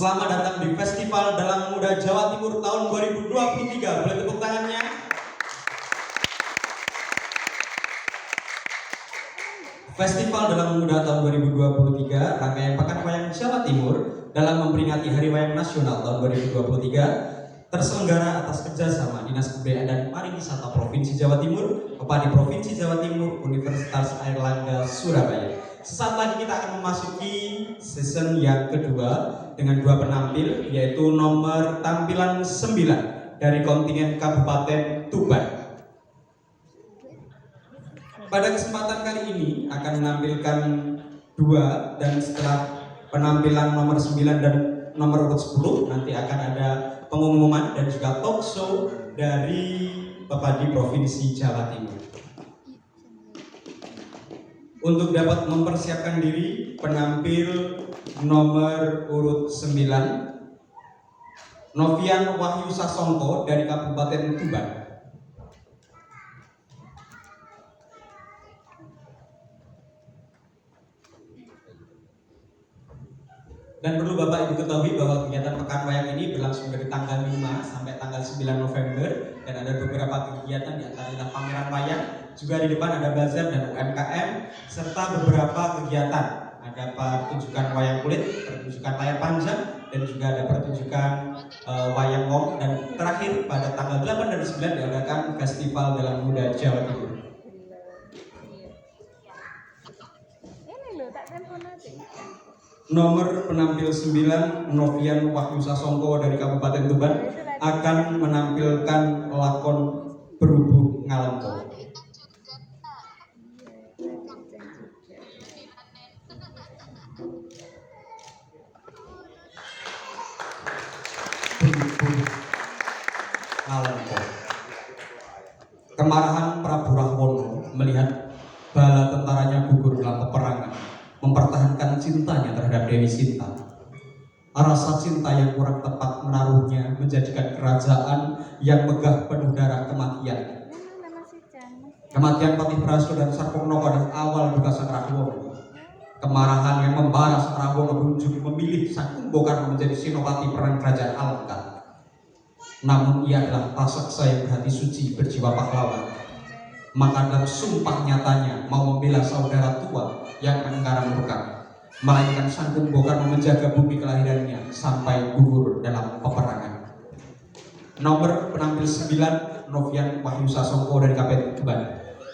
Selamat datang di Festival Dalang Muda Jawa Timur tahun 2023. Boleh tepuk tangannya? Festival Dalang Muda tahun 2023, rangkaian Pekan Wayang Jawa Timur dalam memperingati Hari Wayang Nasional tahun 2023, terselenggara atas kerjasama Dinas Kebudayaan dan Pariwisata Provinsi Jawa Timur, Kepadi Provinsi Jawa Timur, Universitas Airlangga Surabaya. Sesaat lagi kita akan memasuki season yang kedua dengan dua penampil, yaitu nomor tampilan 9 dari kontingen Kabupaten Tuban. Pada kesempatan kali ini akan menampilkan dua, dan setelah penampilan nomor 9 dan nomor urut 10 nanti akan ada pengumuman dan juga talk show dari Bapadi Provinsi Jawa Timur. Untuk dapat mempersiapkan diri, penampil nomor urut 9 Novian Wahyu Sasongko dari Kabupaten Tuban. Dan perlu Bapak Ibu ketahui bahwa kegiatan Pekan Wayang ini berlangsung dari tanggal 5 sampai tanggal 9 November, dan ada beberapa kegiatan, di antaranya pameran wayang, juga di depan ada bazar dan UMKM, serta beberapa kegiatan. Ada pertunjukan wayang kulit, pertunjukan layar panjang, dan juga ada pertunjukan wayang wong, dan terakhir pada tanggal 8 dan 9 diadakan Festival Dalang Muda Jawa Timur. Nomor penampil 9 Novian Wahyu Sasongko dari Kabupaten Tuban akan menampilkan lakon Berhubung Ngalengko. Ngalengko. Kemarahan Prabu Rahwana melihat bala tentaranya gugur dalam peperangan, mempertahankan cintanya terhadap Dewi Sinta. Rasa cinta yang kurang tepat menaruhnya menjadikan kerajaan yang megah penuh darah kematian. Kematian Patih Praso dan Sarponoko dan awal duka Sang Rahwana. Kemarahan yang membara Sang Rahwana berujung memilih Sang Kumbakarna menjadi senopati perang kerajaan Alengka. Namun ia adalah raksasa yang berhati suci, berjiwa pahlawan. Maka dalam sumpah nyatanya mau membela saudara tua yang engkara murka, melainkan Sang Kumbakarna menjaga bumi kelahirannya sampai gugur dalam peperangan. Nomor penampil 9 Novian Wahyu Sasongko dari Kabupaten Tuban.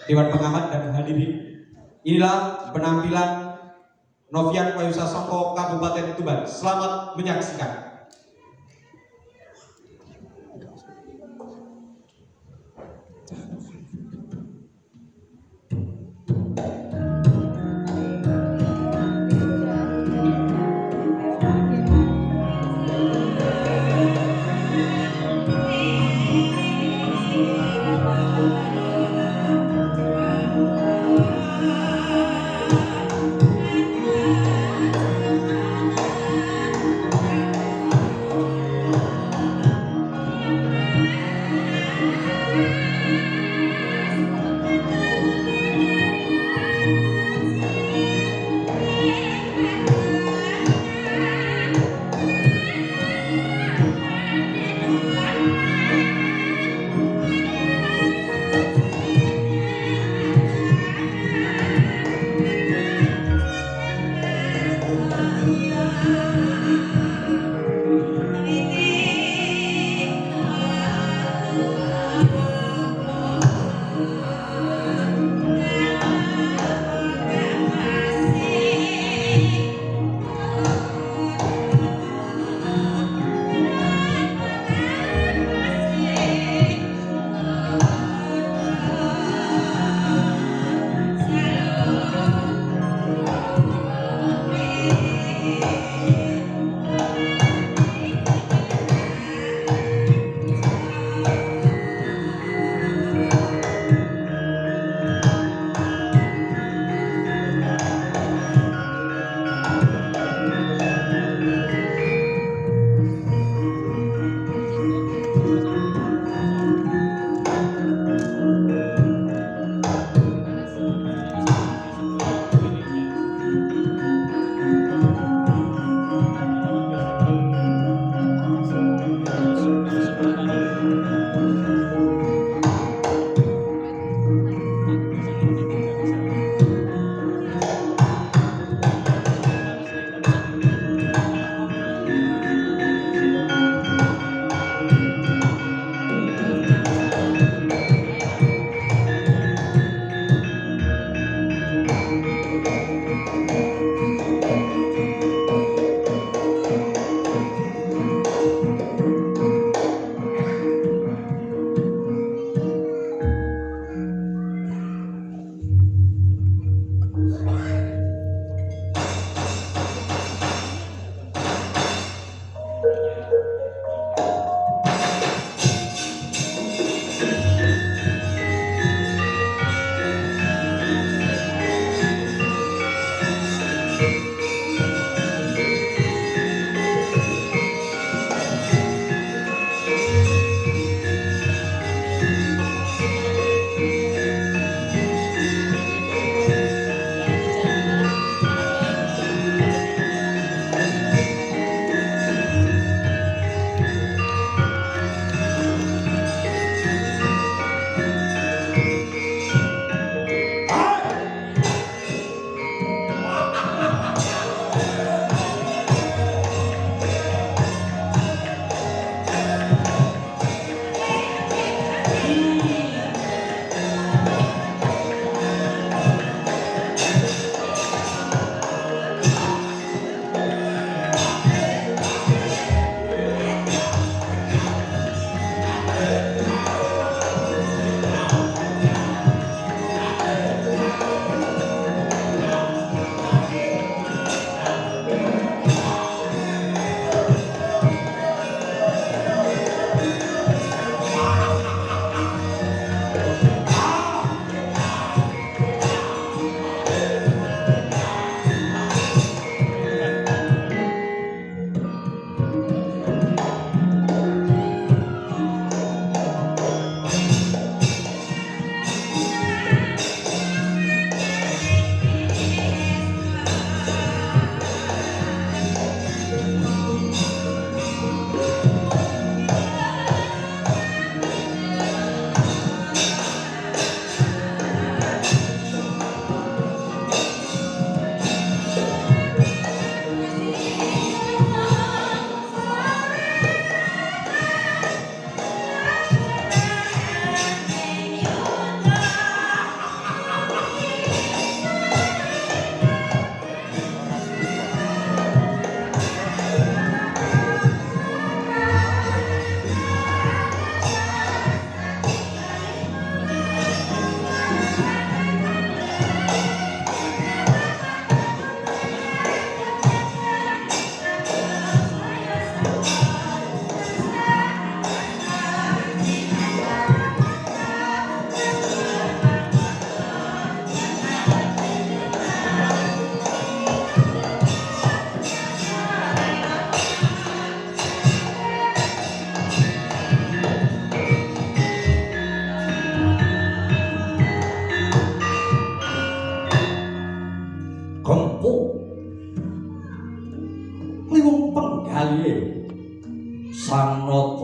Dewan pengamat dan hadirin, inilah penampilan Novian Wahyu Sasongko Kabupaten Tuban. Selamat menyaksikan.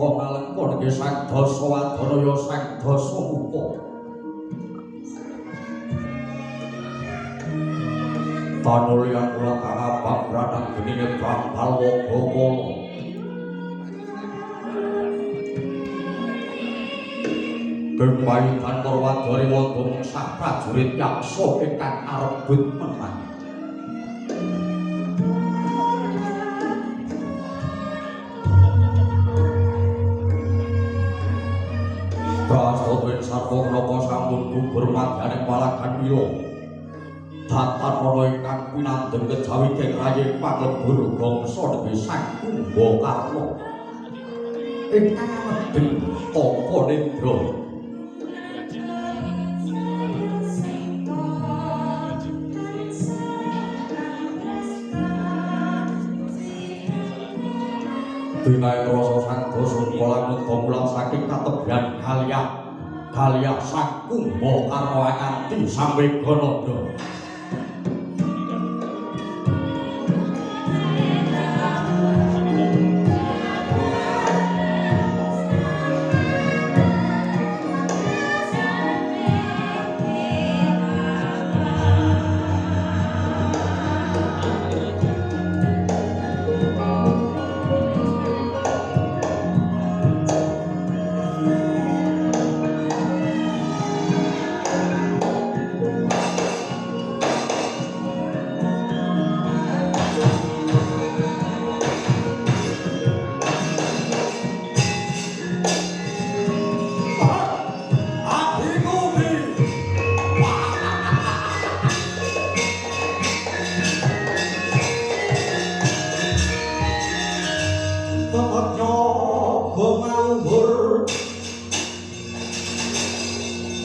Nata ngalengkon nggih Sang Dasawadana ya Sang Dasamuka. Tanulyan kula kang abang branang genine Bambal Wagakala. Kepaitan Purwadari Wanda mengsah prajurit yaksa ingkang arebut menang. Prastoten sarwa napa sampun gugur madyaning palagan mila. Datan ana ingkang pinandhen kejawi keng rayi panglebur gangsa nggih Sang Kumbakarna. Ingkang medheng Tapa Nendra. Dinae rasa Sang Dasamuka lan mulang saking katebyan Kalya Sang Kumbakarna nganti sampe Ganada.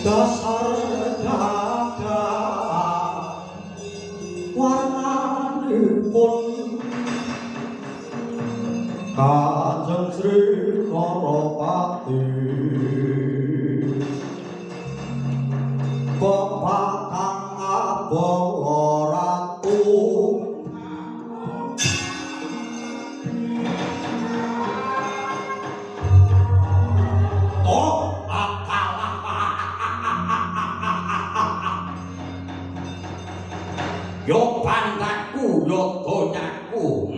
Dasar gagah warnanipun Kanjeng Sri Narapati Pepakang Abala Ratu yo pandaku yo donyaku.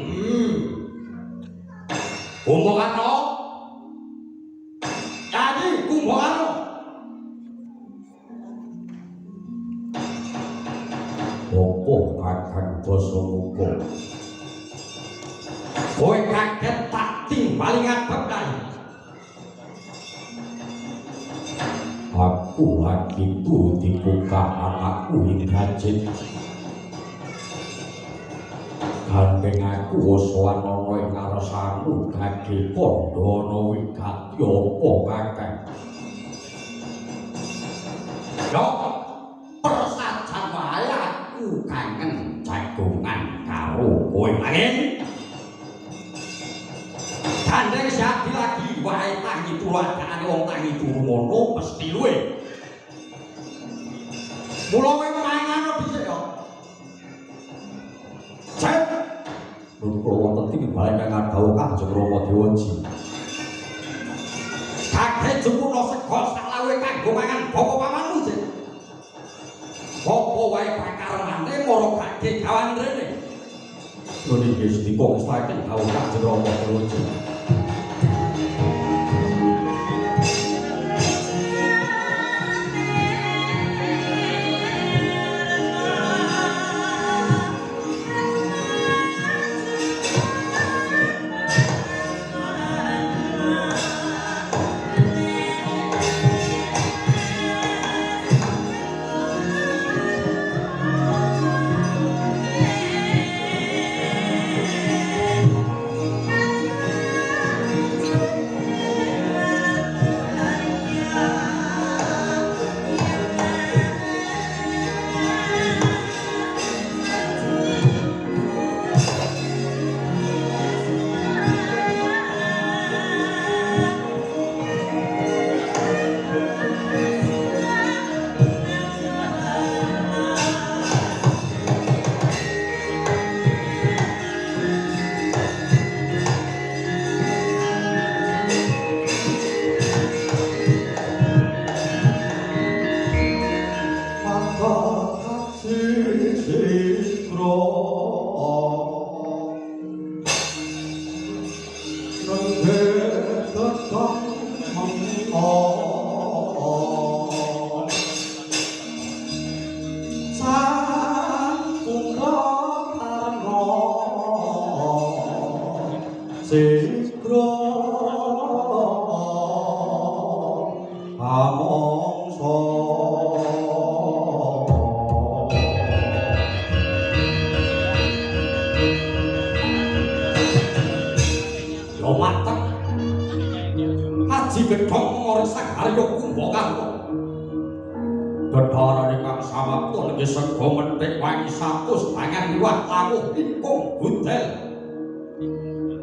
Kumbakarna jadi Kumbakarna opo Kakang Dasamuka kowe kaget tak timbali ngabekane. Aku lagi tuh dibuka anakku Indrajit. Gandeng aku osoan ana ing ngaresanmu Gage Pandana wigati apa Kakang? Yo persajan wae aku kangen jagongan karo kowe angin. Gandeng siap lagi wae tangi tuladane wong tangi turu mono mesti luwe. Mula kowe mangan dhisik yo. Cek Nurul wonten ing balen kang dawuh Kanjeng Rama Dewaji. Kakek jempuna sego saklawe kanggo mangan bapa pamanmu sik. Bapa wae pakarane mara kakek gawan rene. Nuli wis dipok saking dawuh Kanjeng Rama Dewaji.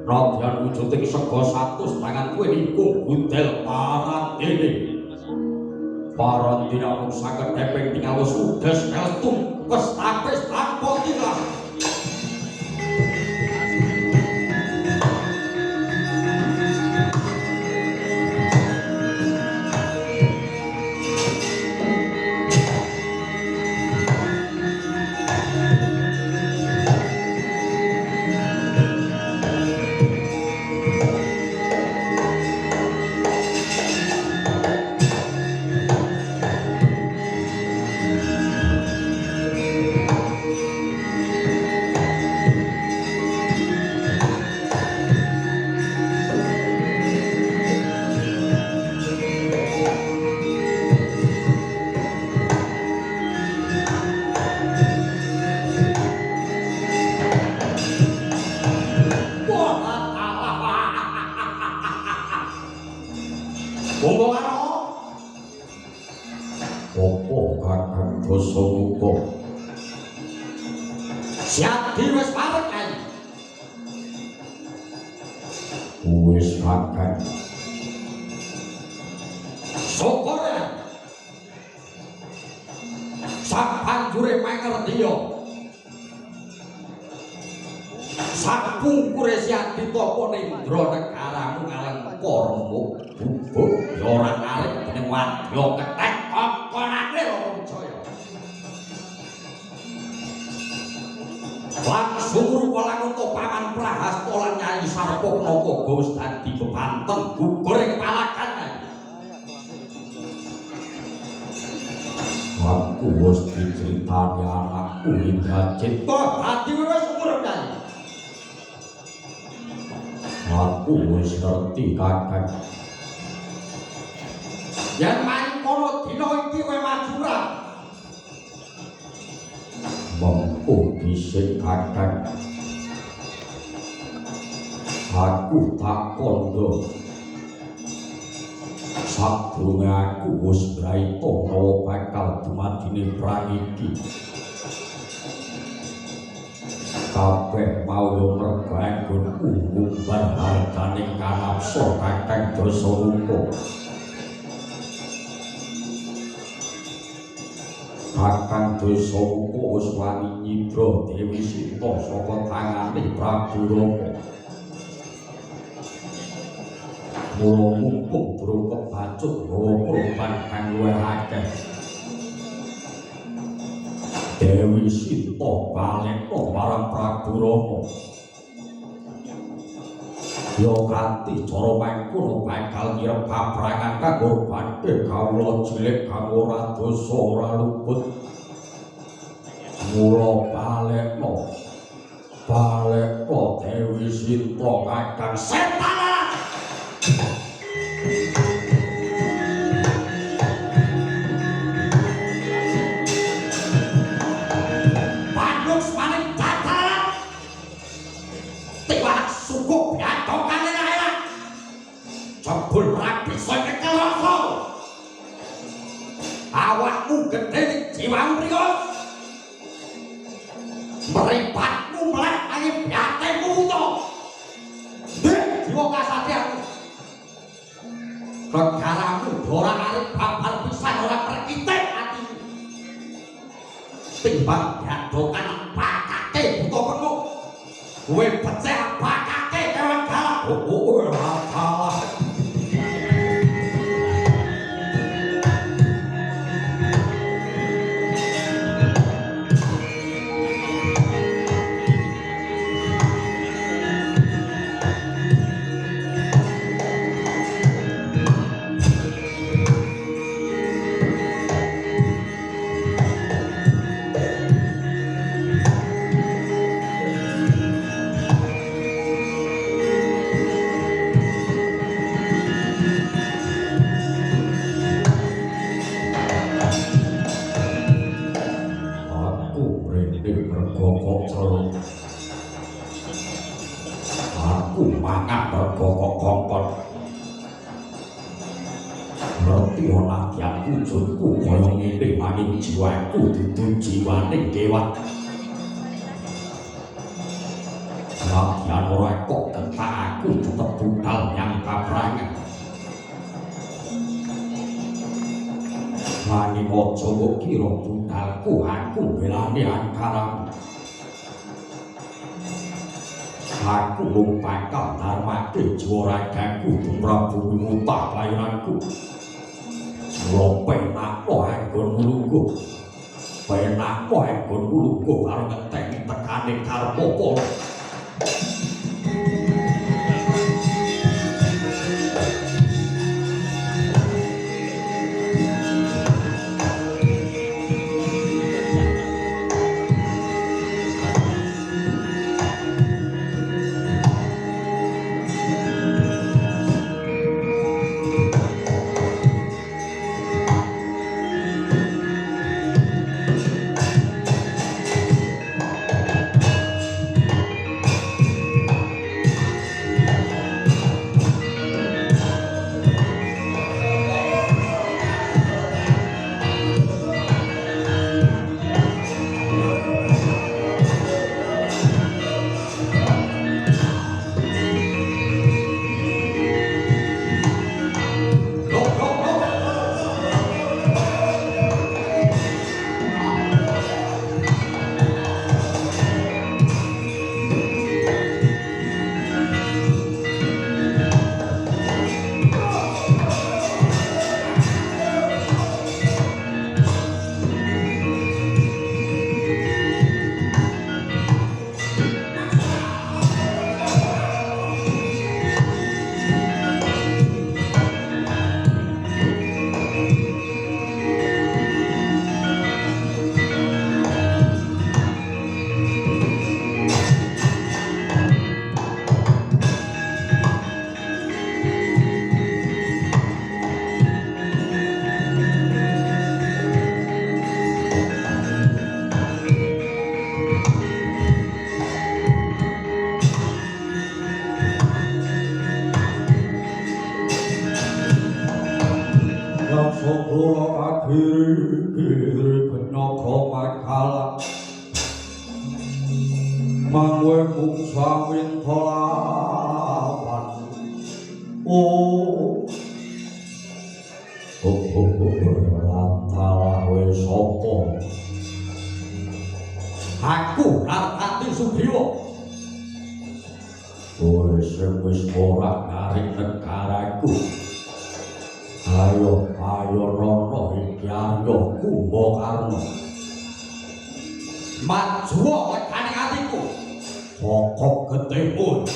Radyan wujuding sega satus tangan kuwi nikung gundel paradene. Parandina mung saged eping tingalus udes keltung pestapes tanpa tilang. Siati wis parek ae. Wis makan. Syukur ya. Sabanjure mangertiya. Sapungkure Siati topo Nendra negaramu ngalengkormu bubuk ya ora arep dening wadya ketek oponane Ramajaya. Langsung rupa langun paman Prahasta lan Nyai Sarpanaka wis dadi bebanteng gugur ing palagan. Aku wis diceritani anakku Indrajit kok dadi wis umur Nyai. Aku wis ngerti Kakang. Yen mangkono dina iki kowe majura. Mengko dhisik Kakang. Aku tak kondo. Sadurunge aku wis braita menawa bakal dumadine perang iki. Kabeh mau yo mergo anggonku ngumbar hargane kanapsa Kakang Dasamuka. Kakang Dasamuka wis wani nyidra Dewi Sinta saka tangane Prabu Rama. Mula mumpung durung kebacut gawa korban kang luwih akeh. Dewi Sinta balekna marang Prabu Rama. Ya kanthi cara mangkono bakal nyirep paprangan kanggo banke kawula cilik kang ora dosa ora luput. Mula balekna Dewi Sinta Kakang setan. Jebul rapi soke keloko. Awakmu gede jiwamu rios. Meripatmu melek angin biatemu utuh. Jiwa kasatiamu. Negaramu dorang arif babal pisan orang perkitek hati. Timbang diadokan pakake buta penguk. Gue beceh pakake kewan galak. Kalah. rego kok kongkon ngerti ana yang wujudku kaya ngene maning jiwaku dudu jiwane kewan Lagian ora kok tetak aku tetep budal yang kaprangan Nanging aja mbok kira budalku aku belani angkaramu Aku mung bakal darmake jiwa ragaku tumrap bumi mutah lahiranku Mula penak anggon mulungku Penak anggon mulungku karo ngeteni tekane karma polo Aku Narkati Sugriwa wis ora ngaring negaraku ayo rono iki arya Kumbakarna maju lekane atiku pokok getihmu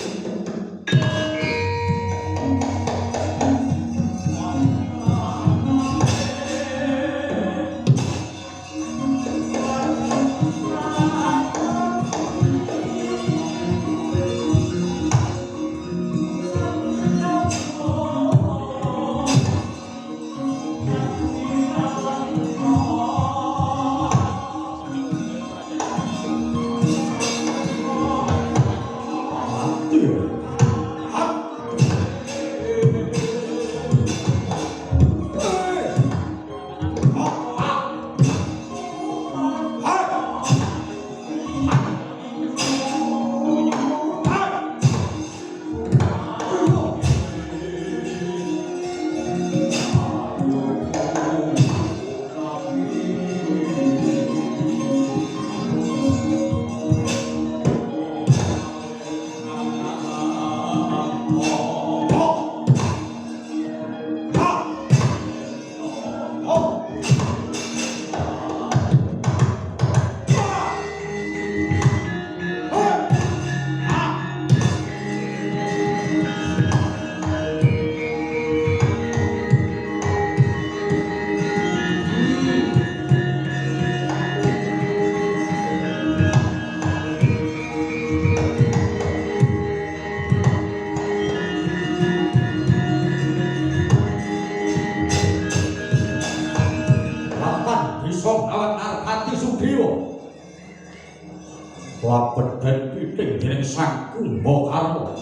Lapet dan piting dening Sang Kumbakarna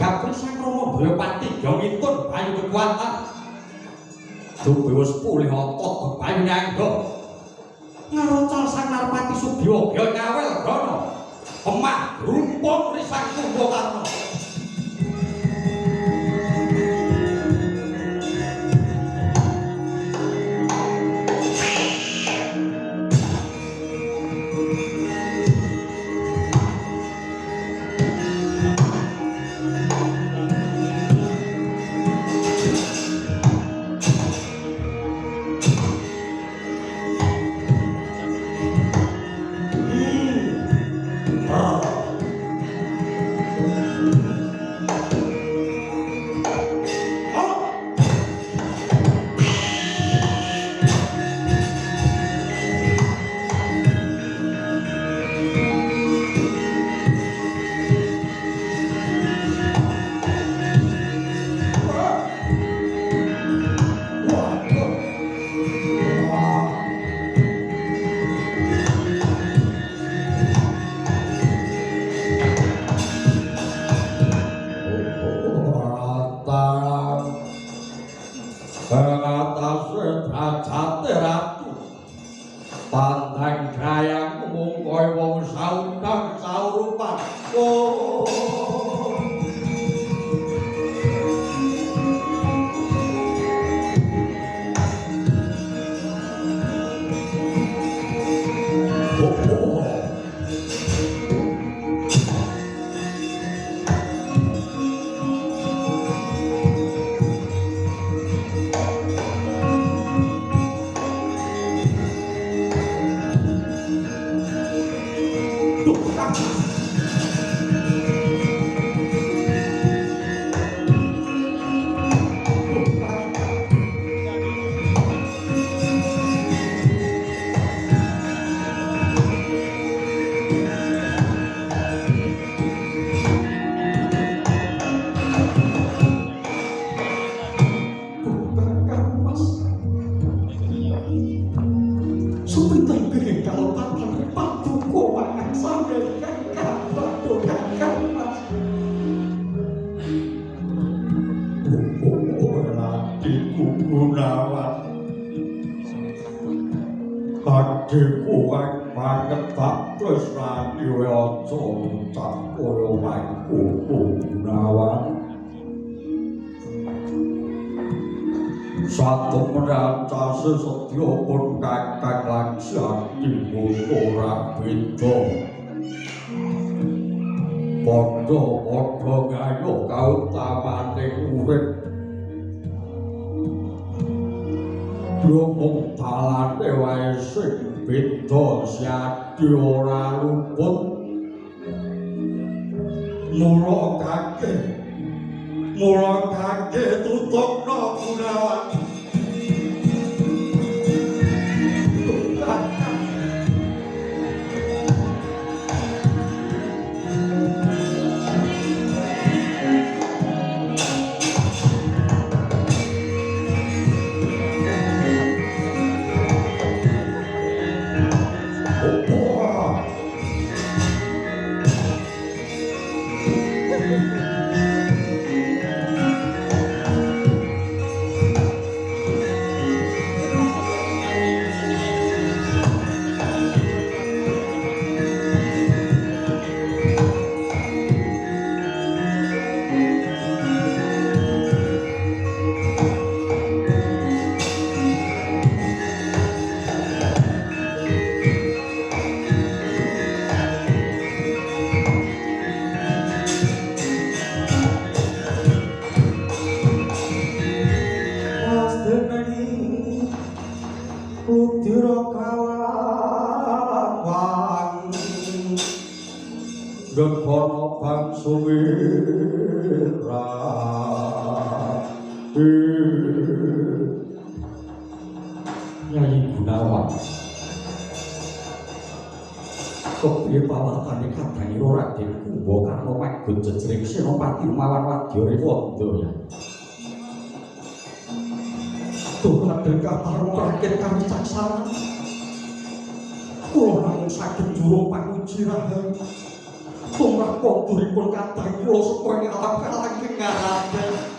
tanggap Risang Rama Bayapati gongitun bayu kekuatan. Duwe wis pulih otot bebayu nyangga. Ngarocal Sang Narpati Subyogya nyawel grana. Emah rumpun Risang Kumbakarna. Pandang gayang mung koyo wong saundang saurupan. Adikku wae banget tak tresnani aja ucap koyo waeku Gunawan. Satu menaca sesetya pun kakang laksani ora beda. Padha-padha gayo kautamane urip. Mung talane wae sing beda siati ora luput. Mula kake tutupno Gunawan. Gekono bang sumira Nyai Gunawan kepiye pawatane kadang ora Raden Kumbakarna wagun jejering Senopati Rumawan Wadyarewanda ya. Duh Raden Katarung kaget kami caksana. Kula namung saged jurung panguji rahayu. tumrap konturipun kathah kula supaya ngalah-alah Raden.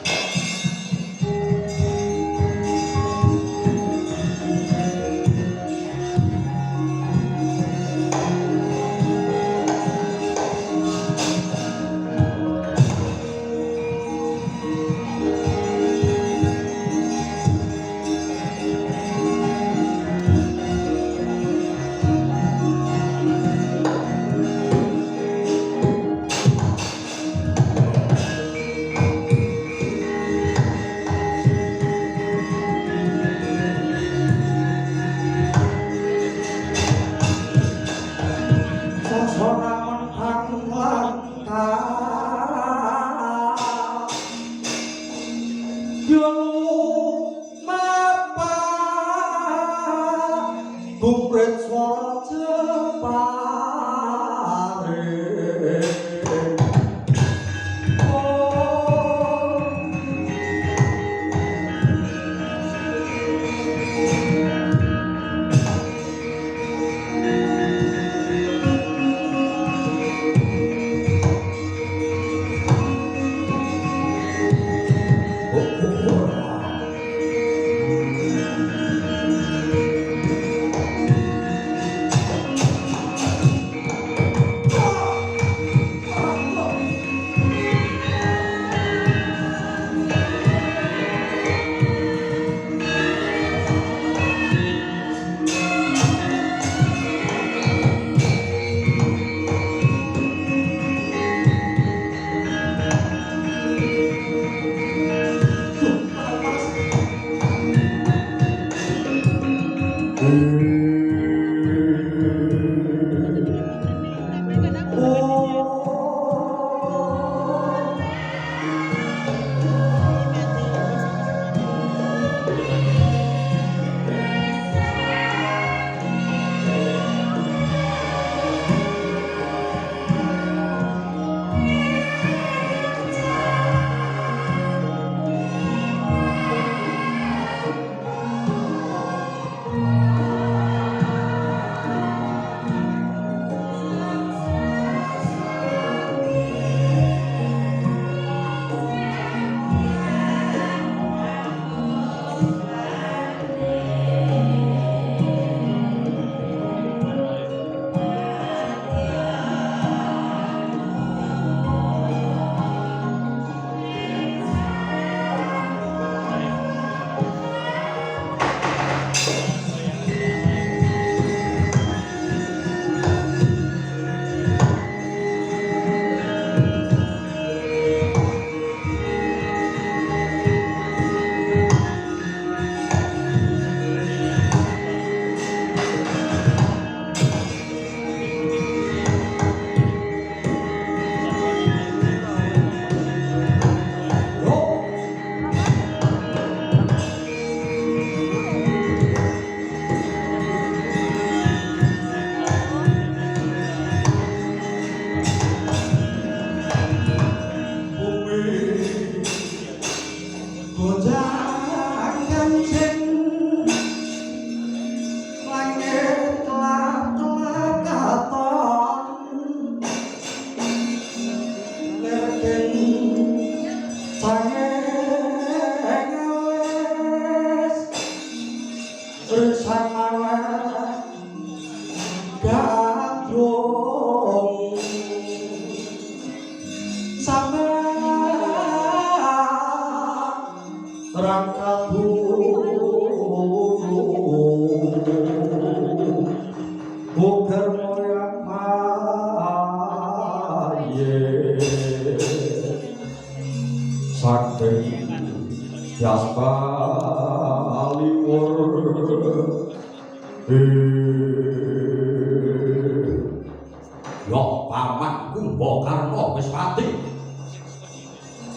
Yo paman Kumbakarna wis mati.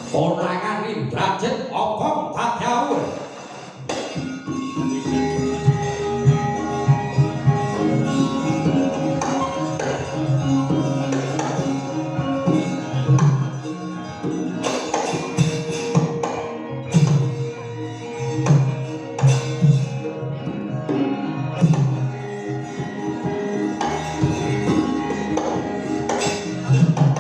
Konangan Indrajit apa dadi Thank you.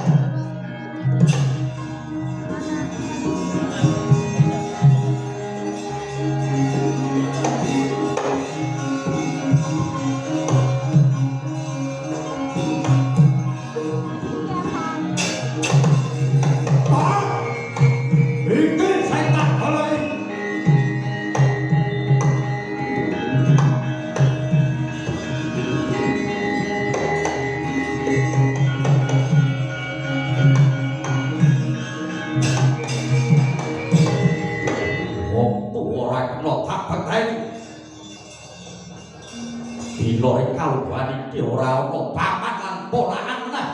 dina ing kalungguhan iki ora ana paman lan ponakan meneh.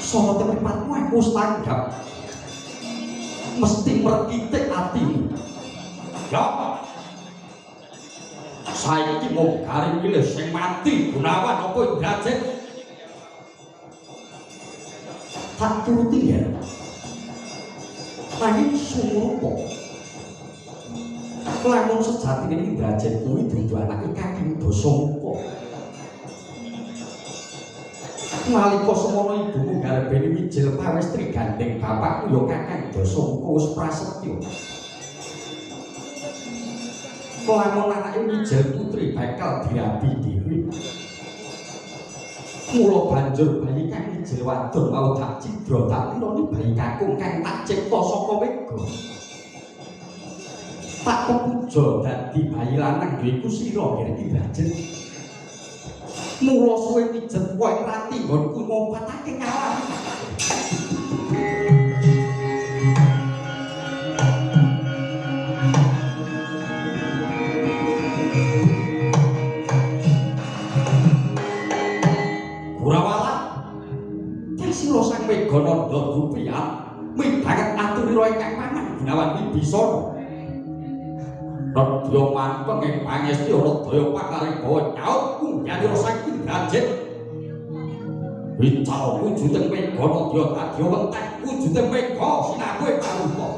Sono temripatmu aku wis tanggap. Mesti merkitik atimu. Ya. Saiki mung garing milih sing mati Gunawan apa Indrajit. Tak turuti ya. Nanging sumurupa. Lamun sejatine Indrajit kuwi dudu anake Kakang Dasamuka. Nalika semono ibumu garebeni mijil pawestri gandeng bapakmu ya Kakang Dasamuka wis prasetya. Lamun anake mijil putri bakal dirabi dhewe. Mula banjur bayi kang mijil wadon mau tak cidra tak tirani bayi kakung kang tak cipta saka wega. Tak kepuja dadi bayi lanang duweku sira kene Indrajit. Mula suwe pijet kowe rati nggonku ngompatake ngalah. Gurawala Tasira sang Megananda Gupian mibanget aturira ingkang paman Gunawan Wibisana. Radya manteng ing pangesti Radaya Pakaribaya nyaut kunjanira sang Indrajit. Wical wujuding Megananda kadya wentek wujuding mega sinabuhe parupa.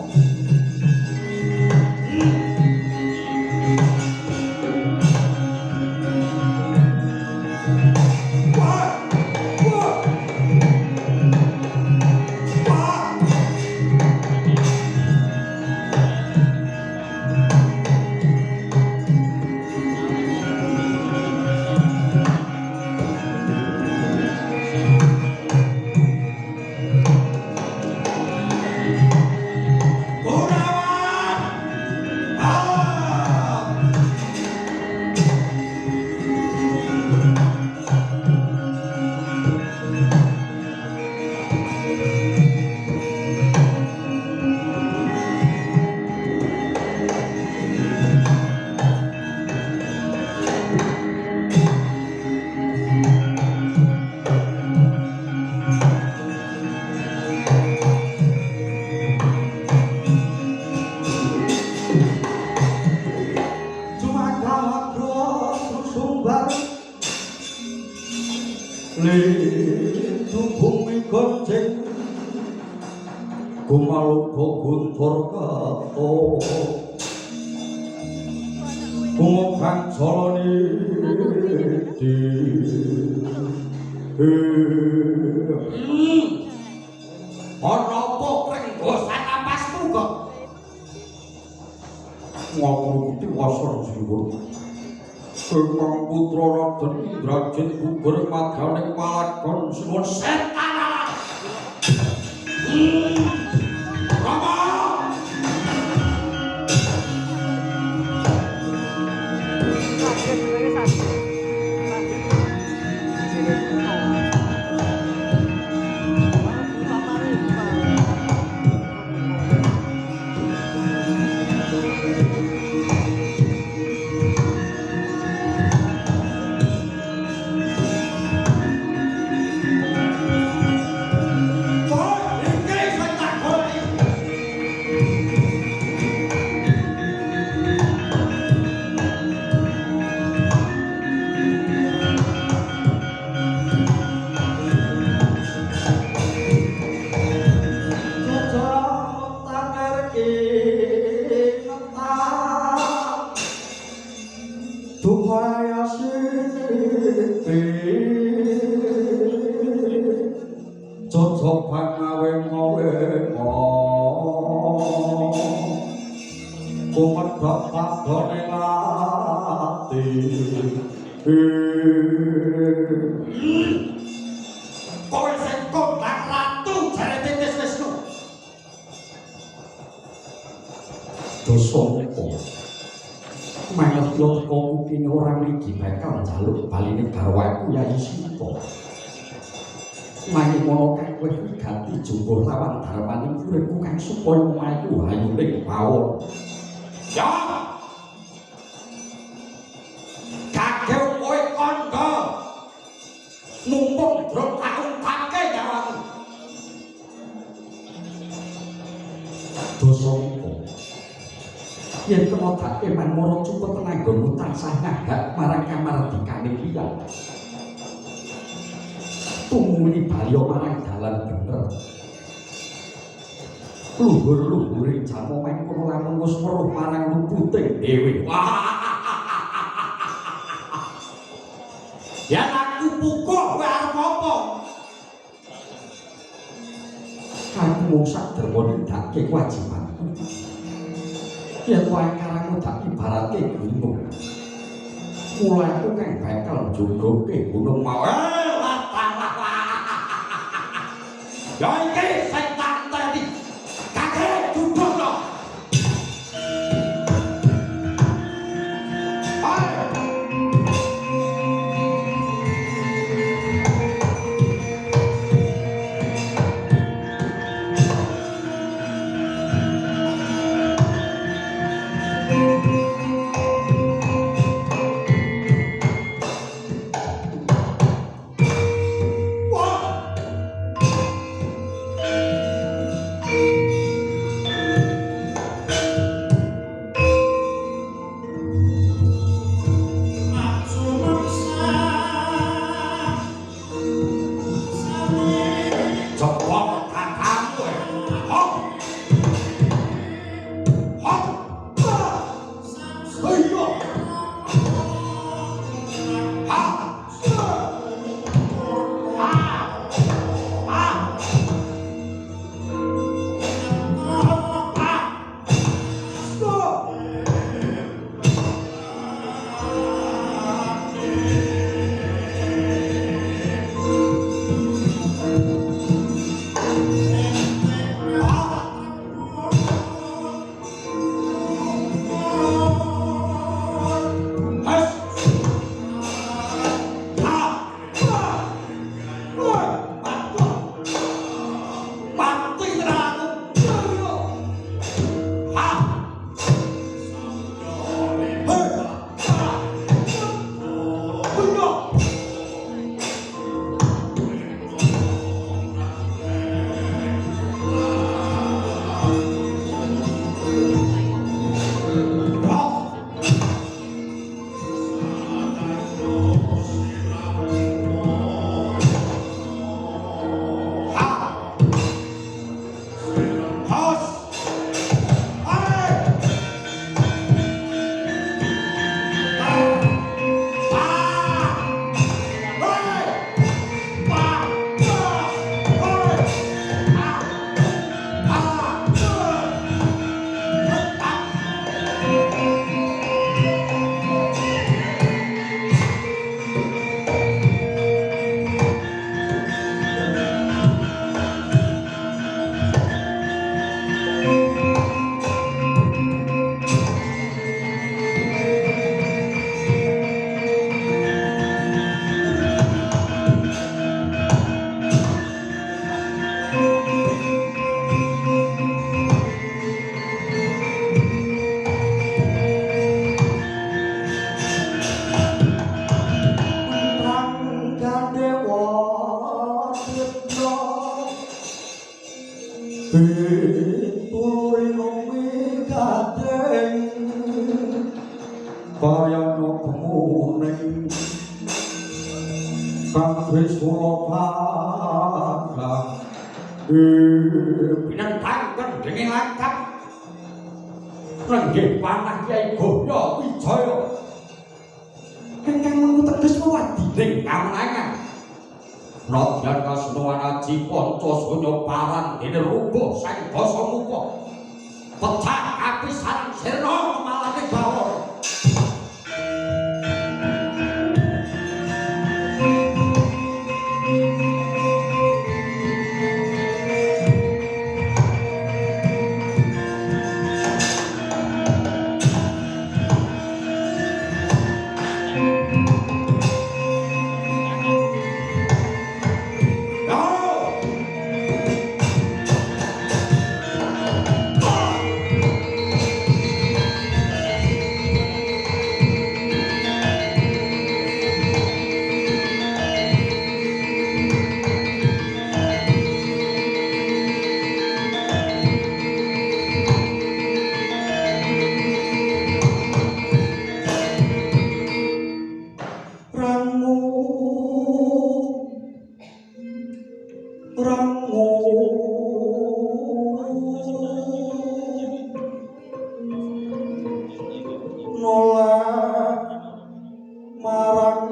Kumaluka guntur kato kumukang soloni di ana apa krenggosan napasmu kok ngopo iki wasor siwur Kang putra Raden Indrajit gugur maganing palakon suwun setan alas. Kowe sing kontak ratu jare Titis Wisnu. Dasamuka. Mangerti teko kupine ora mligi bakal njaluk baline garwaku Yayi Sita. Nanging mono kang kowe ganti jumbuh lawan darmaning uripku kang supaya mlayu hayuning pawon. Ya. mumpung drop kaungkake nyawamu. Dosa iku yen kena dak eman mara cupet tenanggonmu tansah ngagak marang kamardikane liya. Tumuli baliya marang dalan bener. Luhur-luhuring jamu mengkono lamun wis weruh marang luputing dhewe. Ya aku pukul kowe arep apa? Aku mung sak dermo nindakake kewajibanku. Yen wae karangmu tak ibaratke gunung. Mulai aku kang bakal njogoke gunung mau. Ya iki sing tak tadi. Kakek duduk lho. Pinentang dengan langkap lenggih panah Kyai Gobya Wijaya ingkang mengku teges wewading kamenangan nadyan kasunuwan aji Pancasanya parang dene rubuh sang Dasamuka pecah kapisan sirna malane bawor rangu nolak marang